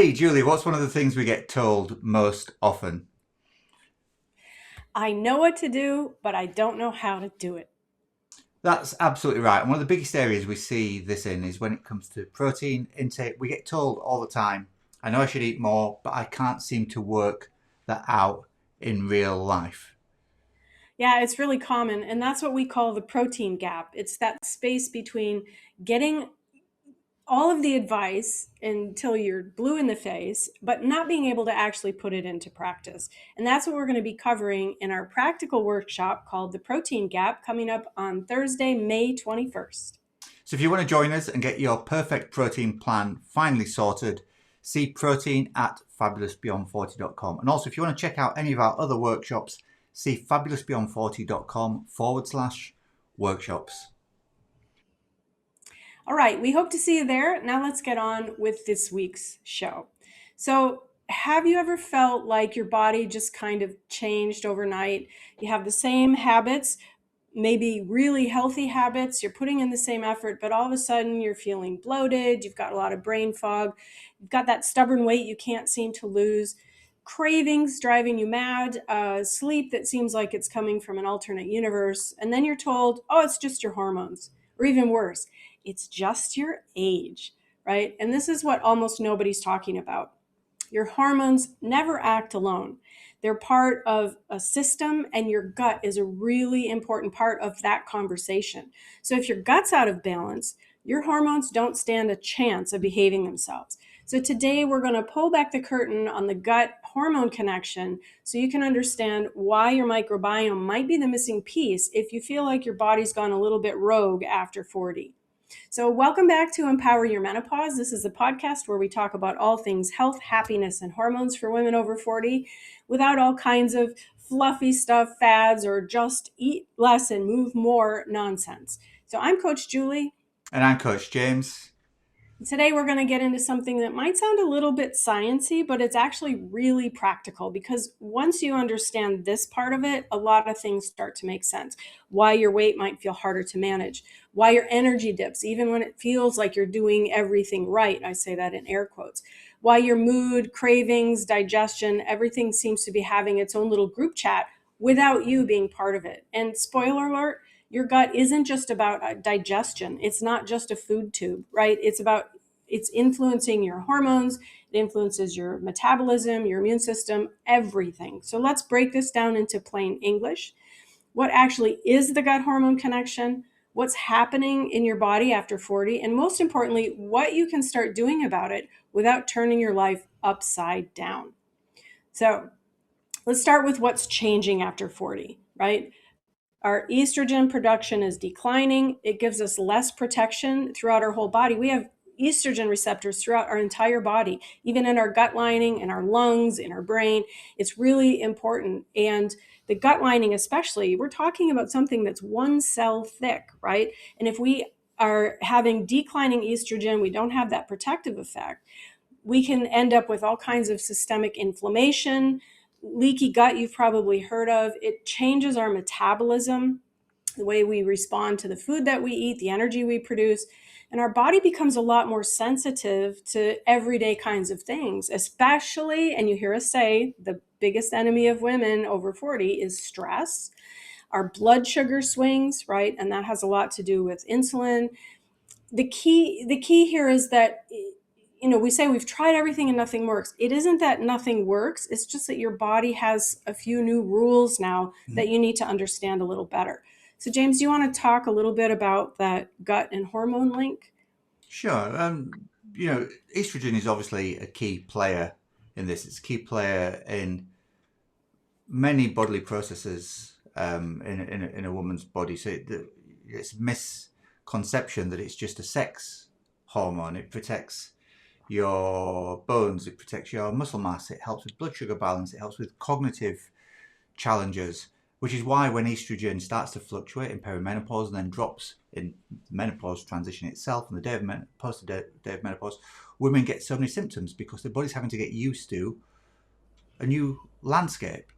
Hey, Julie, what's one of the things we get told most often? I know what to do, but I don't know how to do it. That's absolutely right. And one of the biggest areas we see this in is when it comes to protein intake. We get told all the time, I know I should eat more, but I can't seem to work that out in real life. Yeah, it's really common, and that's what we call the protein gap. It's that space between getting all of the advice until you're blue in the face, but not being able to actually put it into practice. And that's what we're going to be covering in our practical workshop called the Protein Gap coming up on Thursday, May 21st. So if you want to join us and get your perfect protein plan finally sorted, see protein at fabulousbeyond40.com. And also, if you want to check out any of our other workshops, see fabulousbeyond40.com/workshops. All right, we hope to see you there. Now let's get on with this week's show. So, have you ever felt like your body just kind of changed overnight? You have the same habits, maybe really healthy habits, you're putting in the same effort, but all of a sudden you're feeling bloated, you've got a lot of brain fog, you've got that stubborn weight you can't seem to lose, cravings driving you mad, sleep that seems like it's coming from an alternate universe, and then you're told, oh, it's just your hormones, or even worse, it's just your age, right? And this is what almost nobody's talking about. Your hormones never act alone. They're part of a system, and your gut is a really important part of that conversation. So, if your gut's out of balance, your hormones don't stand a chance of behaving themselves. So, today we're going to pull back the curtain on the gut hormone connection so you can understand why your microbiome might be the missing piece if you feel like your body's gone a little bit rogue after 40. So, welcome back to Empower Your Menopause. This is a podcast where we talk about all things health, happiness, and hormones for women over 40 without all kinds of fluffy stuff, fads, or just eat less and move more nonsense. So, I'm Coach Julie. And I'm Coach James. Today, we're going to get into something that might sound a little bit sciencey, but it's actually really practical because once you understand this part of it, a lot of things start to make sense. Why your weight might feel harder to manage, why your energy dips, even when it feels like you're doing everything right. I say that in air quotes. Why your mood, cravings, digestion, everything seems to be having its own little group chat without you being part of it. And spoiler alert, your gut isn't just about digestion. It's not just a food tube, right? It's influencing your hormones. It influences your metabolism, your immune system, everything. So let's break this down into plain English. What actually is the gut hormone connection? What's happening in your body after 40? And most importantly, what you can start doing about it without turning your life upside down. So let's start with what's changing after 40, right? Our estrogen production is declining. It gives us less protection throughout our whole body. We have estrogen receptors throughout our entire body, even in our gut lining, in our lungs, in our brain. It's really important. And the gut lining, especially, we're talking about something that's one cell thick, right? And if we are having declining estrogen, we don't have that protective effect. We can end up with all kinds of systemic inflammation, leaky gut you've probably heard of. It changes our metabolism, the way we respond to the food that we eat, the energy we produce, and our body becomes a lot more sensitive to everyday kinds of things, especially, and you hear us say, the biggest enemy of women over 40 is stress. Our blood sugar swings, right? And that has a lot to do with insulin. The key here is that we say we've tried everything and nothing works. It isn't that nothing works. It's just that your body has a few new rules now that you need to understand a little better. So, James, do you want to talk a little bit about that gut and hormone link? Sure. Estrogen is obviously a key player in this. It's a key player in many bodily processes in a woman's body. So it's misconception that it's just a sex hormone. It protects your bones, it protects your muscle mass, it helps with blood sugar balance, it helps with cognitive challenges, which is why when estrogen starts to fluctuate in perimenopause and then drops in menopause transition itself and the day of post the day of menopause, women get so many symptoms because their body's having to get used to a new landscape.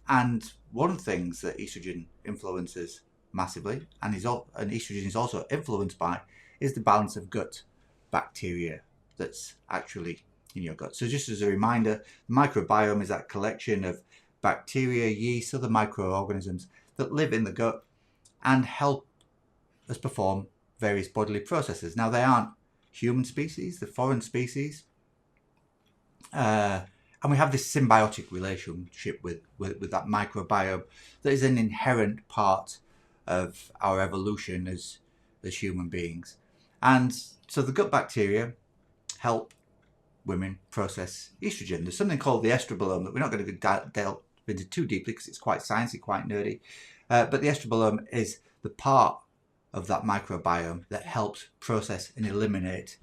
And one of the things that estrogen influences massively, and estrogen is also influenced by, is the balance of gut bacteria that's actually in your gut. So just as a reminder, the microbiome is that collection of bacteria, yeast, other microorganisms that live in the gut and help us perform various bodily processes. Now, they aren't human species, they're foreign species. And we have this symbiotic relationship with that microbiome that is an inherent part of our evolution as human beings. And so the gut bacteria help women process estrogen. There's something called the estrobolome that we're not going to delve into too deeply because it's quite sciencey, quite nerdy. But the estrobolome is the part of that microbiome that helps process and eliminate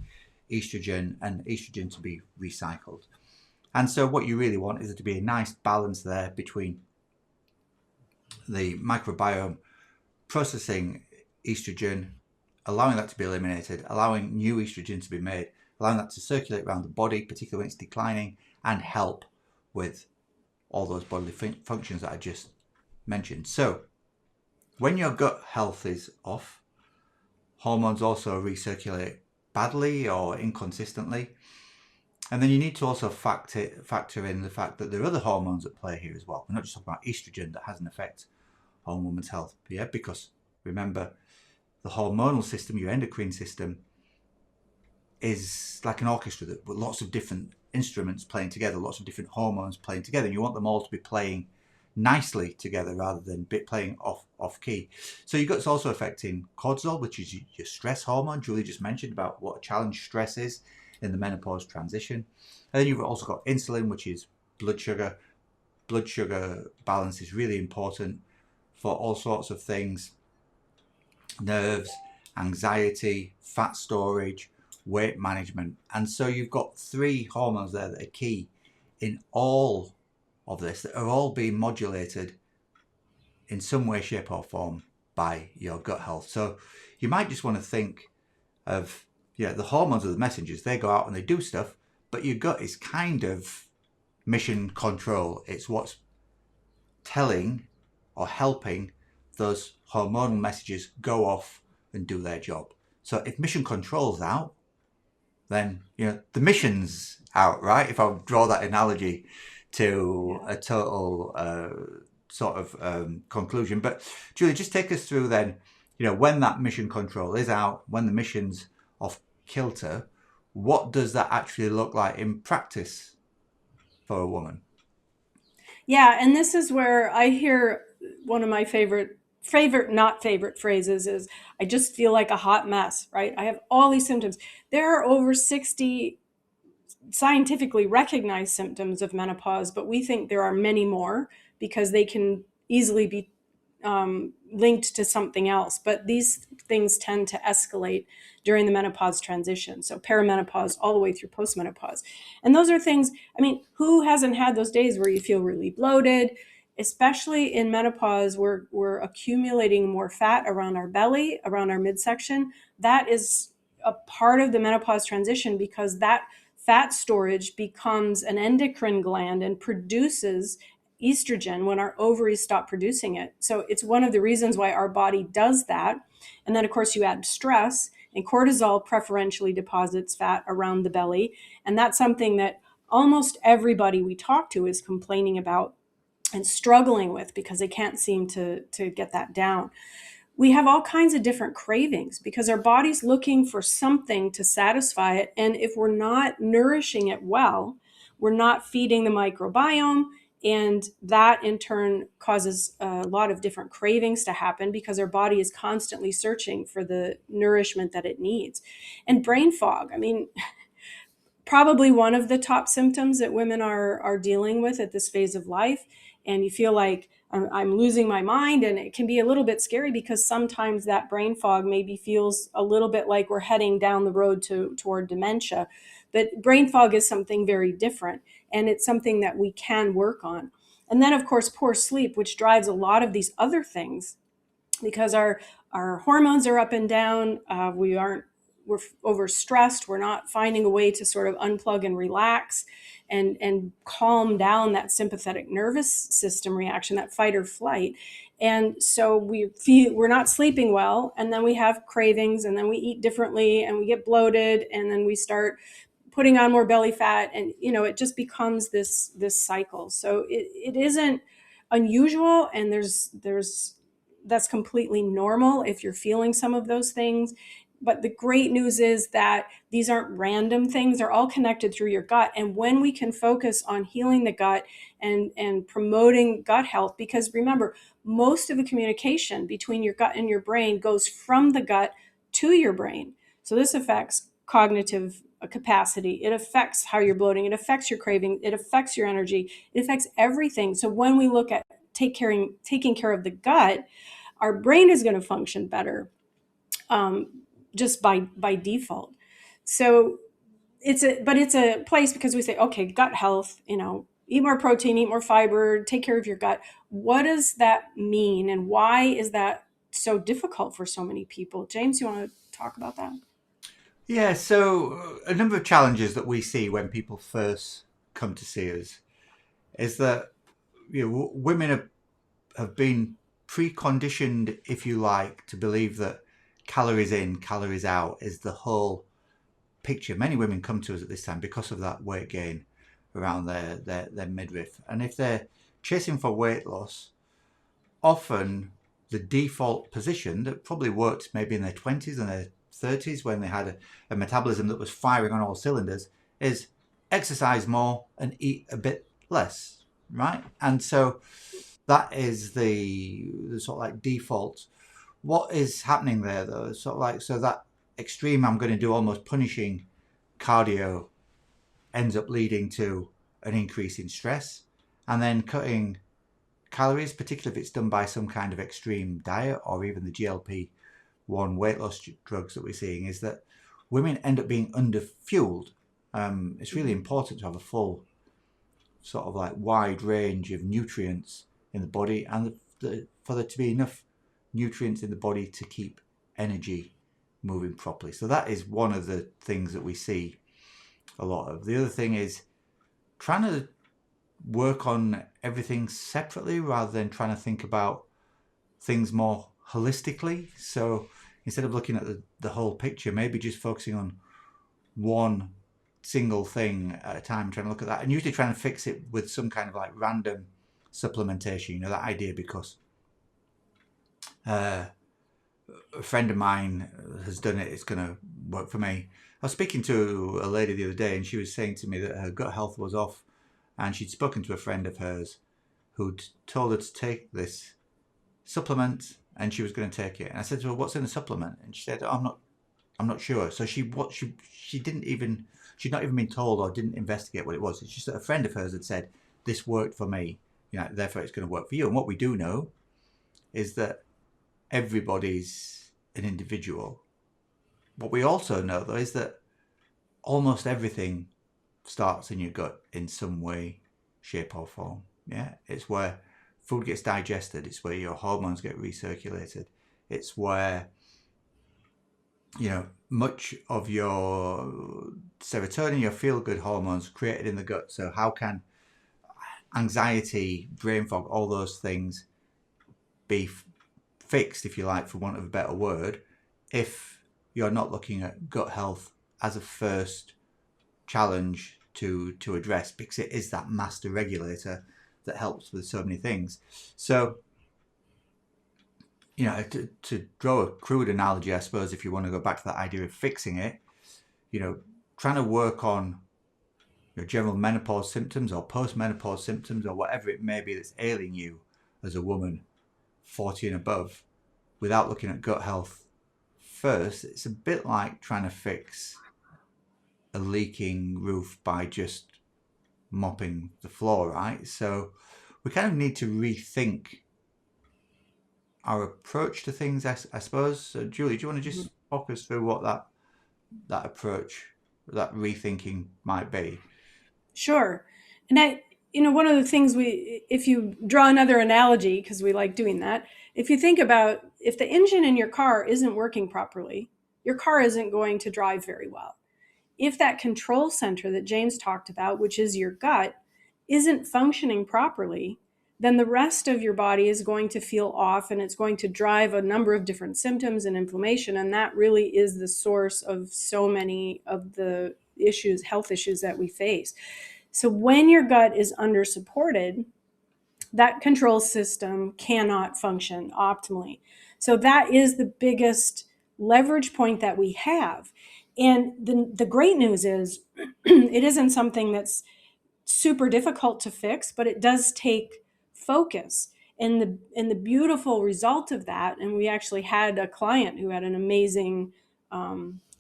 estrogen and estrogen to be recycled. And so what you really want is there to be a nice balance there between the microbiome processing estrogen, allowing that to be eliminated, allowing new estrogen to be made, allowing that to circulate around the body, particularly when it's declining, and help with all those bodily functions that I just mentioned. So when your gut health is off, hormones also recirculate badly or inconsistently. And then you need to also factor in the fact that there are other hormones at play here as well. We're not just talking about estrogen that has an effect on a woman's health, yeah? Because remember, the hormonal system, your endocrine system, is like an orchestra with lots of different instruments playing together, lots of different hormones playing together, and you want them all to be playing nicely together rather than playing off key. So your gut's also affecting cortisol, which is your stress hormone. Julie just mentioned about what a challenge stress is in the menopause transition. And then you've also got insulin, which is blood sugar. Blood sugar balance is really important for all sorts of things: nerves, anxiety, fat storage, weight management. And so you've got 3 hormones there that are key in all of this, that are all being modulated in some way, shape or form by your gut health. So you might just want to think of, the hormones are the messengers. They go out and they do stuff, but your gut is kind of mission control. It's what's telling or helping those hormonal messages go off and do their job. So if mission control's out, then the mission's out, right? If I draw that analogy to a total sort of conclusion. But Julie, just take us through then, when that mission control is out, when the mission's off kilter, what does that actually look like in practice for a woman? Yeah, and this is where I hear one of my favorite not favorite phrases is, I just feel like a hot mess, right? I have all these symptoms. There are over 60 scientifically recognized symptoms of menopause, but we think there are many more because they can easily be linked to something else. But these things tend to escalate during the menopause transition. So perimenopause all the way through postmenopause. And those are things, I mean, who hasn't had those days where you feel really bloated? Especially in menopause, we're accumulating more fat around our belly, around our midsection. That is a part of the menopause transition because that fat storage becomes an endocrine gland and produces estrogen when our ovaries stop producing it. So it's one of the reasons why our body does that. And then, of course, you add stress, and cortisol preferentially deposits fat around the belly. And that's something that almost everybody we talk to is complaining about and struggling with because they can't seem to get that down. We have all kinds of different cravings because our body's looking for something to satisfy it. And if we're not nourishing it well, we're not feeding the microbiome. And that in turn causes a lot of different cravings to happen because our body is constantly searching for the nourishment that it needs. And brain fog, I mean, probably one of the top symptoms that women are dealing with at this phase of life. And you feel like I'm losing my mind, and it can be a little bit scary because sometimes that brain fog maybe feels a little bit like we're heading down the road toward dementia. But brain fog is something very different, and it's something that we can work on. And then, of course, poor sleep, which drives a lot of these other things because our hormones are up and down. We're overstressed. We're not finding a way to sort of unplug and relax and calm down that sympathetic nervous system reaction, that fight or flight. And so we're not sleeping well, and then we have cravings, and then we eat differently, and we get bloated, and then we start putting on more belly fat, and it just becomes this cycle. So it isn't unusual, and there's that's completely normal if you're feeling some of those things. But the great news is that these aren't random things. They're all connected through your gut. And when we can focus on healing the gut and promoting gut health, because remember, most of the communication between your gut and your brain goes from the gut to your brain. So this affects cognitive capacity. It affects how you're bloating. It affects your craving. It affects your energy. It affects everything. So when we look at taking care of the gut, our brain is going to function better, just by default. So it's a place, because we say, okay, gut health, eat more protein, eat more fiber, take care of your gut. What does that mean, and why is that so difficult for so many people? James, you want to talk about that? Yeah, so a number of challenges that we see when people first come to see us is that women have been preconditioned, if you like, to believe that calories in, calories out is the whole picture. Many women come to us at this time because of that weight gain around their midriff. And if they're chasing for weight loss, often the default position that probably worked maybe in their 20s and their 30s when they had a metabolism that was firing on all cylinders is exercise more and eat a bit less, right? And so that is the sort of like default. What is happening there though? Sort of like, so that extreme I'm going to do almost punishing cardio ends up leading to an increase in stress, and then cutting calories, particularly if it's done by some kind of extreme diet or even the GLP-1 weight loss drugs that we're seeing, is that women end up being underfueled. It's really important to have a full sort of like wide range of nutrients in the body, and for there to be enough nutrients in the body to keep energy moving properly. So that is one of the things that we see a lot of. The other thing is trying to work on everything separately rather than trying to think about things more holistically. So instead of looking at the whole picture, maybe just focusing on one single thing at a time, trying to look at that, and usually trying to fix it with some kind of like random supplementation, that idea, because a friend of mine has done it, it's going to work for me. I was speaking to a lady the other day, and she was saying to me that her gut health was off, and she'd spoken to a friend of hers who'd told her to take this supplement, and she was going to take it. And I said to her, "What's in the supplement?" And she said, "I'm not sure." So she didn't even, she'd not even been told or didn't investigate what it was. It's just that a friend of hers had said, "This worked for me, therefore it's going to work for you." And what we do know is that everybody's an individual. What we also know, though, is that almost everything starts in your gut in some way, shape, or form. Yeah, it's where food gets digested. It's where your hormones get recirculated. It's where much of your serotonin, your feel-good hormones, created in the gut. So how can anxiety, brain fog, all those things be fixed, if you like, for want of a better word, if you're not looking at gut health as a first challenge to address, because it is that master regulator that helps with so many things. So to draw a crude analogy, I suppose, if you want to go back to that idea of fixing it, trying to work on your general menopause symptoms or post-menopause symptoms or whatever it may be that's ailing you as a woman 40 and above, without looking at gut health first, it's a bit like trying to fix a leaking roof by just mopping the floor, right? So we kind of need to rethink our approach to things, I suppose. So Julie, do you want to just walk us through what that approach, that rethinking might be? Sure. And one of the things if you draw another analogy, because we like doing that, if you think about, if the engine in your car isn't working properly, your car isn't going to drive very well. If that control center that James talked about, which is your gut, isn't functioning properly, then the rest of your body is going to feel off, and it's going to drive a number of different symptoms and inflammation. And that really is the source of so many of the issues, health issues that we face. So when your gut is under supported, that control system cannot function optimally. So that is the biggest leverage point that we have. And the great news is it isn't something that's super difficult to fix, but it does take focus. And the beautiful result of that, and we actually had a client who had an amazing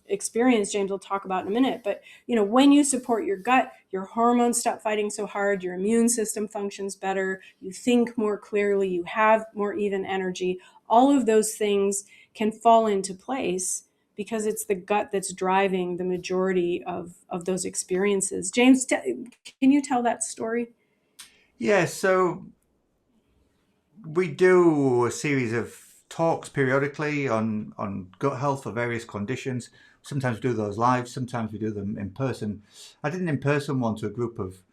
experience, James will talk about in a minute, but when you support your gut, your hormones stop fighting so hard, your immune system functions better, you think more clearly, you have more even energy. All of those things can fall into place because it's the gut that's driving the majority of those experiences. James, can you tell that story? Yeah, so we do a series of talks periodically on gut health for various conditions. Sometimes we do those live, sometimes we do them in person. I did an in-person one to a group of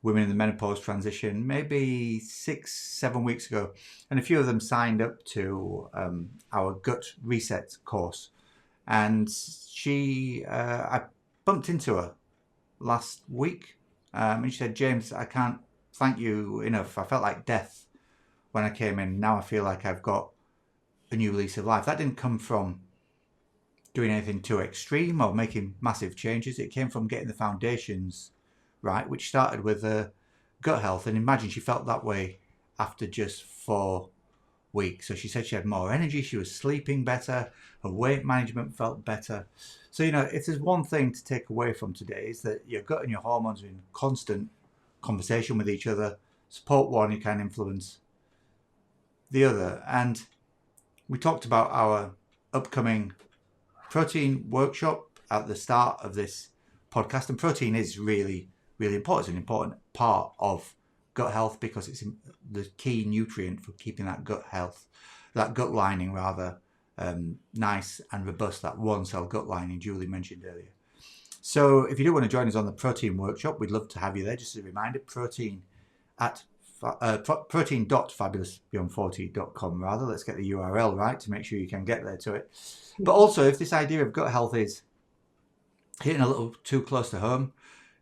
women in the menopause transition maybe 6-7 weeks ago, and a few of them signed up to our gut reset course. And I bumped into her last week, and she said, "James, I can't thank you enough. I felt like death when I came in. Now I feel like I've got a new lease of life." That didn't come from doing anything too extreme or making massive changes. It came from getting the foundations right, which started with gut health. And imagine she felt that way after just 4 weeks. So she said she had more energy, she was sleeping better, her weight management felt better. So, if there's one thing to take away from today, is that your gut and your hormones are in constant conversation with each other. Support one, you can influence the other. And we talked about our upcoming protein workshop at the start of this podcast. And protein is really, really important. It's an important part of gut health because it's the key nutrient for keeping that gut health, that gut lining rather, nice and robust, that one cell gut lining Julie mentioned earlier. So if you do want to join us on the protein workshop, we'd love to have you there. Just as a reminder, protein.fabulousbeyond40.com rather. Let's get the URL right to make sure you can get there to it. But also, if this idea of gut health is hitting a little too close to home,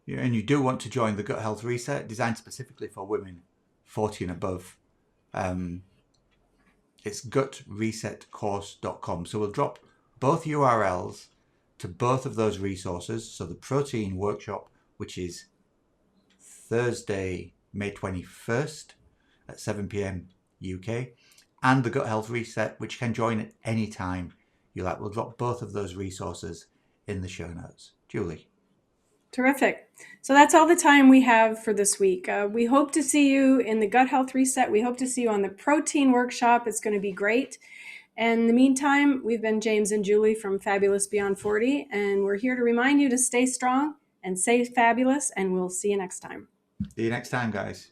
and you do want to join the Gut Health Reset, designed specifically for women 40 and above, it's gutresetcourse.com. So we'll drop both URLs to both of those resources. So the protein workshop, which is Thursday, May 21st at 7 p.m. UK, and the Gut Health Reset, which can join at any time you like. We'll drop both of those resources in the show notes. Julie. Terrific. So that's all the time we have for this week. We hope to see you in the Gut Health Reset. We hope to see you on the protein workshop. It's going to be great. And in the meantime, we've been James and Julie from Fabulous Beyond 40, and we're here to remind you to stay strong and stay fabulous, and we'll see you next time. See you next time, guys.